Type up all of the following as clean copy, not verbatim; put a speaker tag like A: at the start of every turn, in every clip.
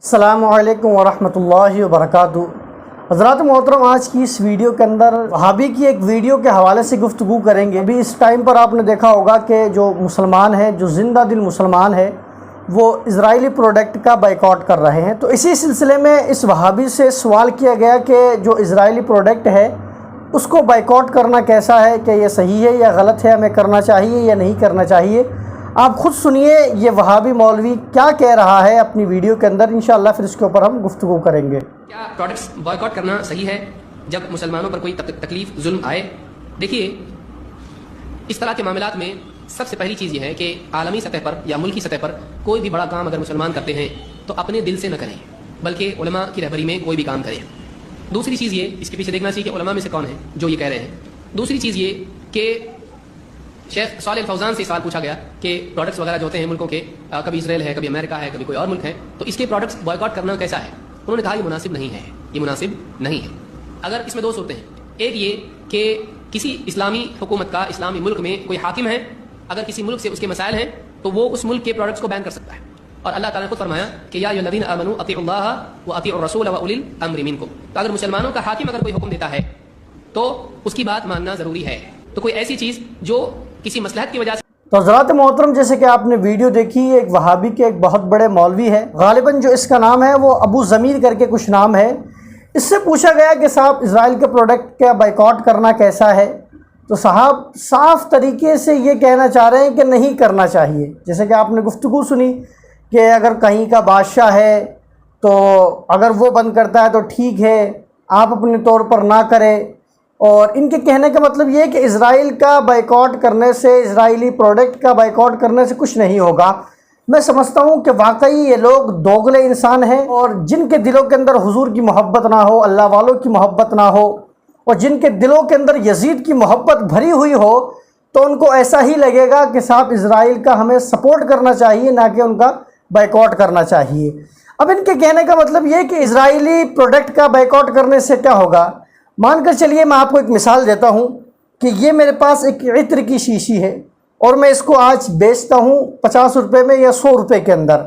A: السلام علیکم ورحمۃ اللہ وبرکاتہ۔ حضرات محترم، آج کی اس ویڈیو کے اندر وہابی کی ایک ویڈیو کے حوالے سے گفتگو کریں گے۔ ابھی اس ٹائم پر آپ نے دیکھا ہوگا کہ جو مسلمان ہیں، جو زندہ دل مسلمان ہیں، وہ اسرائیلی پروڈکٹ کا بائیکاٹ کر رہے ہیں۔ تو اسی سلسلے میں اس وہابی سے سوال کیا گیا کہ جو اسرائیلی پروڈکٹ ہے اس کو بائیکاٹ کرنا کیسا ہے، کہ یہ صحیح ہے یا غلط ہے، ہمیں کرنا چاہیے یا نہیں کرنا چاہیے۔ آپ خود سنیے یہ وہابی مولوی کیا کہہ رہا ہے اپنی ویڈیو کے اندر، انشاءاللہ پھر اس کے اوپر ہم گفتگو کریں گے۔
B: کیا پروڈکٹس بائیکاٹ کرنا صحیح ہے جب مسلمانوں پر کوئی تکلیف ظلم آئے؟ دیکھیے، اس طرح کے معاملات میں سب سے پہلی چیز یہ ہے کہ عالمی سطح پر یا ملکی سطح پر کوئی بھی بڑا کام اگر مسلمان کرتے ہیں تو اپنے دل سے نہ کریں، بلکہ علماء کی رہبری میں کوئی بھی کام کریں۔ دوسری چیز یہ، اس کے پیچھے دیکھنا چاہیے کہ علماء میں سے کون ہیں جو یہ کہہ رہے ہیں۔ دوسری چیز یہ کہ شیخ صالح الفوزان سے سوال پوچھا گیا کہ پروڈکٹس وغیرہ جو ہوتے ہیں ملکوں کے، کبھی اسرائیل ہے، کبھی امریکہ ہے، کبھی کوئی اور ملک ہے، تو اس کے پروڈکٹس بائیکاٹ کرنا کیسا ہے؟ انہوں نے کہا یہ مناسب نہیں ہے، یہ مناسب نہیں ہے۔ اگر اس میں دو صورتیں ہیں، ایک یہ کہ کسی اسلامی حکومت کا اسلامی ملک میں کوئی حاکم ہے، اگر کسی ملک سے اس کے مسائل ہیں تو وہ اس ملک کے پروڈکٹس کو بین کر سکتا ہے، اور اللہ تعالیٰ نے خود فرمایا کہ یا ایھا الذین آمنوا اطیعوا اللہ واطیعوا الرسول واولی الامر منکم۔ تو اگر مسلمانوں کا حاکم اگر کوئی حکم دیتا ہے تو اس کی بات ماننا ضروری ہے۔ تو کوئی ایسی چیز جو کسی مصلحت کی وجہ سے۔
A: تو حضرات محترم، جیسے کہ آپ نے ویڈیو دیکھی، ایک وہابی کے ایک بہت بڑے مولوی ہے، غالباً جو اس کا نام ہے وہ ابو ضمیر کر کے کچھ نام ہے۔ اس سے پوچھا گیا کہ صاحب اسرائیل کے پروڈکٹ کا بائیکاٹ کرنا کیسا ہے، تو صاحب صاف طریقے سے یہ کہنا چاہ رہے ہیں کہ نہیں کرنا چاہیے۔ جیسے کہ آپ نے گفتگو سنی کہ اگر کہیں کا بادشاہ ہے تو اگر وہ بند کرتا ہے تو ٹھیک ہے، آپ اپنے طور پر نہ کریں۔ اور ان کے کہنے کا مطلب یہ ہے کہ اسرائیل کا بائیکاٹ کرنے سے، اسرائیلی پروڈکٹ کا بائیکاٹ کرنے سے کچھ نہیں ہوگا۔ میں سمجھتا ہوں کہ واقعی یہ لوگ دوگلے انسان ہیں، اور جن کے دلوں کے اندر حضور کی محبت نہ ہو، اللہ والوں کی محبت نہ ہو، اور جن کے دلوں کے اندر یزید کی محبت بھری ہوئی ہو، تو ان کو ایسا ہی لگے گا کہ صاحب اسرائیل کا ہمیں سپورٹ کرنا چاہیے، نہ کہ ان کا بائیکاٹ کرنا چاہیے۔ اب ان کے کہنے کا مطلب یہ کہ اسرائیلی پروڈکٹ کا بائیکاٹ کرنے سے کیا ہوگا؟ مان کر چلیے، میں آپ کو ایک مثال دیتا ہوں کہ یہ میرے پاس ایک عطر کی شیشی ہے اور میں اس کو آج بیچتا ہوں 50 روپے میں یا 100 روپے کے اندر۔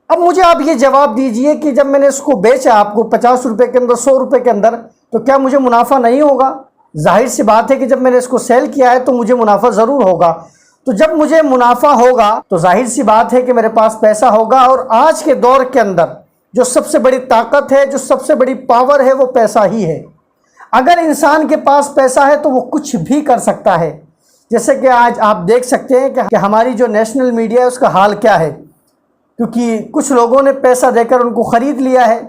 A: اب مجھے آپ یہ جواب دیجئے کہ جب میں نے اس کو بیچا آپ کو 50 روپے کے اندر، 100 روپے کے اندر، تو کیا مجھے منافع نہیں ہوگا؟ ظاہر سی بات ہے کہ جب میں نے اس کو سیل کیا ہے تو مجھے منافع ضرور ہوگا۔ تو جب مجھے منافع ہوگا تو ظاہر سی بات ہے کہ میرے پاس پیسہ ہوگا، اور آج کے دور کے اندر جو سب سے بڑی طاقت ہے، جو سب سے بڑی پاور ہے، وہ پیسہ ہی ہے۔ اگر انسان کے پاس پیسہ ہے تو وہ کچھ بھی کر سکتا ہے۔ جیسے کہ آج آپ دیکھ سکتے ہیں کہ ہماری جو نیشنل میڈیا ہے اس کا حال کیا ہے، کیونکہ کچھ لوگوں نے پیسہ دے کر ان کو خرید لیا ہے،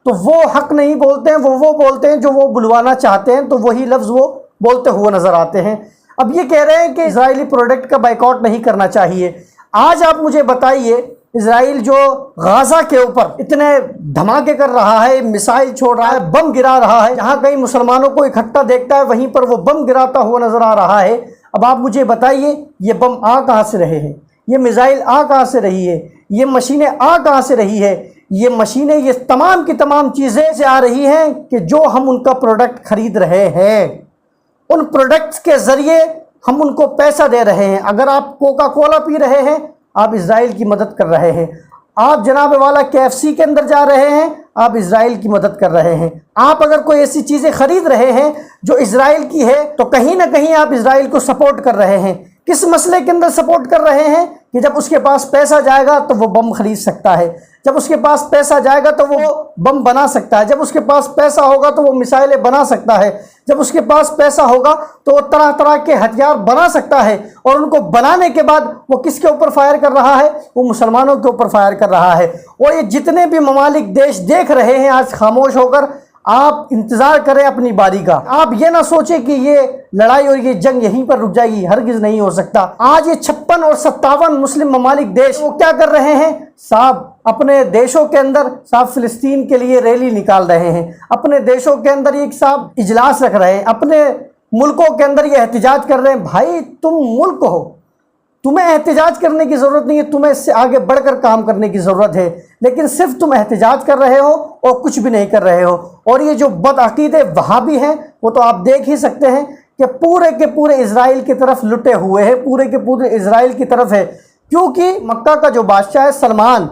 A: تو وہ حق نہیں بولتے ہیں، وہ بولتے ہیں جو وہ بلوانا چاہتے ہیں، تو وہی لفظ وہ بولتے ہوئے نظر آتے ہیں۔ اب یہ کہہ رہے ہیں کہ اسرائیلی پروڈکٹ کا بائیکاٹ نہیں کرنا چاہیے۔ آج آپ مجھے بتائیے، اسرائیل جو غزہ کے اوپر اتنے دھماکے کر رہا ہے، میسائل چھوڑ رہا ہے، بم گرا رہا ہے، جہاں کہیں مسلمانوں کو اکٹھا دیکھتا ہے وہیں پر وہ بم گراتا ہوا نظر آ رہا ہے۔ اب آپ مجھے بتائیے، یہ بم آ کہاں سے رہے ہیں؟ یہ میزائل آ کہاں سے رہی ہے؟ یہ مشینیں آ کہاں سے رہی ہے؟ یہ مشینیں، یہ تمام کی تمام چیزیں سے آ رہی ہیں کہ جو ہم ان کا پروڈکٹ خرید رہے ہیں، ان پروڈکٹس کے ذریعے ہم ان کو پیسہ دے رہے ہیں۔ اگر آپ کوکا کولا پی رہے ہیں، آپ اسرائیل کی مدد کر رہے ہیں۔ آپ جناب والا KFC کے اندر جا رہے ہیں، آپ اسرائیل کی مدد کر رہے ہیں۔ آپ اگر کوئی ایسی چیزیں خرید رہے ہیں جو اسرائیل کی ہے، تو کہیں نہ کہیں آپ اسرائیل کو سپورٹ کر رہے ہیں۔ کس مسئلے کے اندر سپورٹ کر رہے ہیں؟ کہ جب اس کے پاس پیسہ جائے گا تو وہ بم خرید سکتا ہے، جب اس کے پاس پیسہ جائے گا تو وہ بم بنا سکتا ہے، جب اس کے پاس پیسہ ہوگا تو وہ میسائلیں بنا سکتا ہے، جب اس کے پاس پیسہ ہوگا تو وہ طرح طرح کے ہتھیار بنا سکتا ہے، اور ان کو بنانے کے بعد وہ کس کے اوپر فائر کر رہا ہے؟ وہ مسلمانوں کے اوپر فائر کر رہا ہے۔ اور یہ جتنے بھی ممالک دیش دیکھ رہے ہیں آج خاموش ہو کر، آپ انتظار کریں اپنی باری کا۔ آپ یہ نہ سوچیں کہ یہ لڑائی اور یہ جنگ یہیں پر رک جائے گی، ہرگز نہیں ہو سکتا۔ آج یہ 56 اور 57 مسلم ممالک دیش وہ کیا کر رہے ہیں؟ صاحب اپنے دیشوں کے اندر صاحب فلسطین کے لیے ریلی نکال رہے ہیں، اپنے دیشوں کے اندر ایک صاحب اجلاس رکھ رہے ہیں، اپنے ملکوں کے اندر یہ احتجاج کر رہے ہیں۔ بھائی تم ملک ہو، تمہیں احتجاج کرنے کی ضرورت نہیں ہے، تمہیں اس سے آگے بڑھ کر کام کرنے کی ضرورت ہے، لیکن صرف تم احتجاج کر رہے ہو اور کچھ بھی نہیں کر رہے ہو۔ اور یہ جو بدعقیدے وہابی ہیں، وہ تو آپ دیکھ ہی سکتے ہیں کہ پورے کے پورے اسرائیل کی طرف لٹے ہوئے ہیں، پورے کے پورے اسرائیل کی طرف ہے، کیونکہ مکہ کا جو بادشاہ ہے سلمان،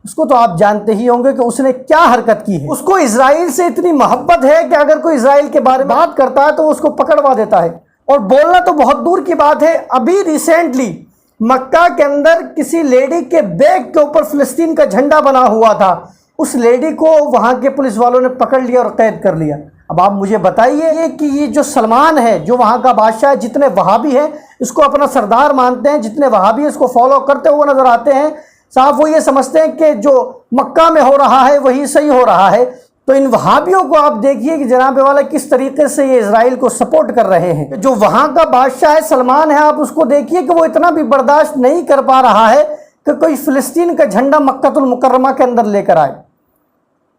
A: اس کو تو آپ جانتے ہی ہوں گے کہ اس نے کیا حرکت کی ہے۔ اس کو اسرائیل سے اتنی محبت ہے کہ اگر کوئی اسرائیل کے بارے میں بات کرتا ہے تو اس کو پکڑوا دیتا ہے، اور بولنا تو بہت دور کی بات ہے۔ ابھی ریسنٹلی مکہ کے اندر کسی لیڈی کے بیگ کے اوپر فلسطین کا جھنڈا بنا ہوا تھا، اس لیڈی کو وہاں کے پولیس والوں نے پکڑ لیا اور قید کر لیا۔ اب آپ مجھے بتائیے کہ یہ جو سلمان ہے، جو وہاں کا بادشاہ ہے، جتنے وہابی ہیں اس کو اپنا سردار مانتے ہیں، جتنے وہابی اس کو فالو کرتے ہوئے نظر آتے ہیں، صاحب وہ یہ سمجھتے ہیں کہ جو مکہ میں ہو رہا ہے وہی صحیح ہو رہا ہے۔ تو ان وہابیوں کو آپ دیکھیے کہ جناب والا کس طریقے سے یہ اسرائیل کو سپورٹ کر رہے ہیں۔ جو وہاں کا بادشاہ ہے سلمان ہے، آپ اس کو دیکھیے کہ وہ اتنا بھی برداشت نہیں کر پا رہا ہے کہ کوئی فلسطین کا جھنڈا مکہ المکرمہ کے اندر لے کر آئے۔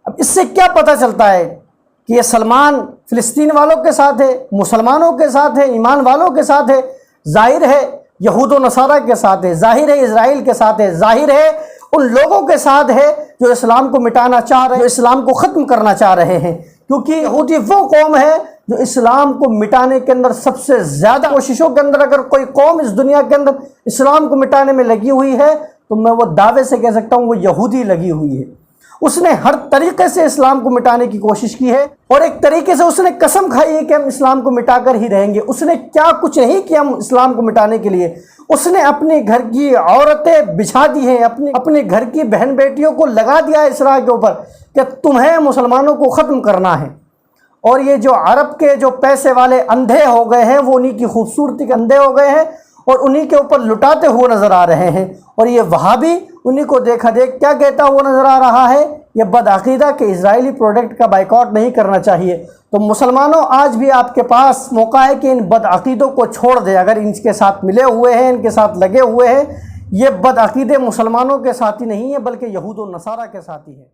A: اب اس سے کیا پتہ چلتا ہے کہ یہ سلمان فلسطین والوں کے ساتھ ہے، مسلمانوں کے ساتھ ہے، ایمان والوں کے ساتھ ہے، ظاہر ہے یہود و نصارہ کے ساتھ ہے، ظاہر ہے اسرائیل کے ساتھ ہے، ظاہر ہے ان لوگوں کے ساتھ ہے جو اسلام کو مٹانا چاہ رہے ہیں، جو اسلام کو ختم کرنا چاہ رہے ہیں، کیونکہ یہودی وہ قوم ہے جو اسلام کو مٹانے کے اندر سب سے زیادہ کوششوں کے اندر اگر کوئی قوم اس دنیا کے اندر اسلام کو مٹانے میں لگی ہوئی ہے تو میں وہ دعوے سے کہہ سکتا ہوں وہ یہودی لگی ہوئی ہے۔ اس نے ہر طریقے سے اسلام کو مٹانے کی کوشش کی ہے، اور ایک طریقے سے اس نے قسم کھائی ہے کہ ہم اسلام کو مٹا کر ہی رہیں گے۔ اس نے کیا کچھ نہیں کیا ہم اسلام کو مٹانے کے لیے، اس نے اپنے گھر کی عورتیں بچھا دی ہیں، اپنے گھر کی بہن بیٹیوں کو لگا دیا ہے اس راہ کے اوپر کہ تمہیں مسلمانوں کو ختم کرنا ہے۔ اور یہ جو عرب کے جو پیسے والے اندھے ہو گئے ہیں وہ انہی کی خوبصورتی کے اندھے ہو گئے ہیں اور انہی کے اوپر لٹاتے ہوئے نظر آ رہے ہیں، اور یہ وہابی انہی کو دیکھا دیکھ کیا کہتا ہوا نظر آ رہا ہے، یہ بدعقیدہ کہ اسرائیلی پروڈکٹ کا بائیکاٹ نہیں کرنا چاہیے۔ تو مسلمانوں آج بھی آپ کے پاس موقع ہے کہ ان بدعقیدوں کو چھوڑ دیں، اگر ان کے ساتھ ملے ہوئے ہیں، ان کے ساتھ لگے ہوئے ہیں۔ یہ بدعقیدے مسلمانوں کے ساتھی نہیں ہیں بلکہ یہود و نصارہ کے ساتھی ہیں۔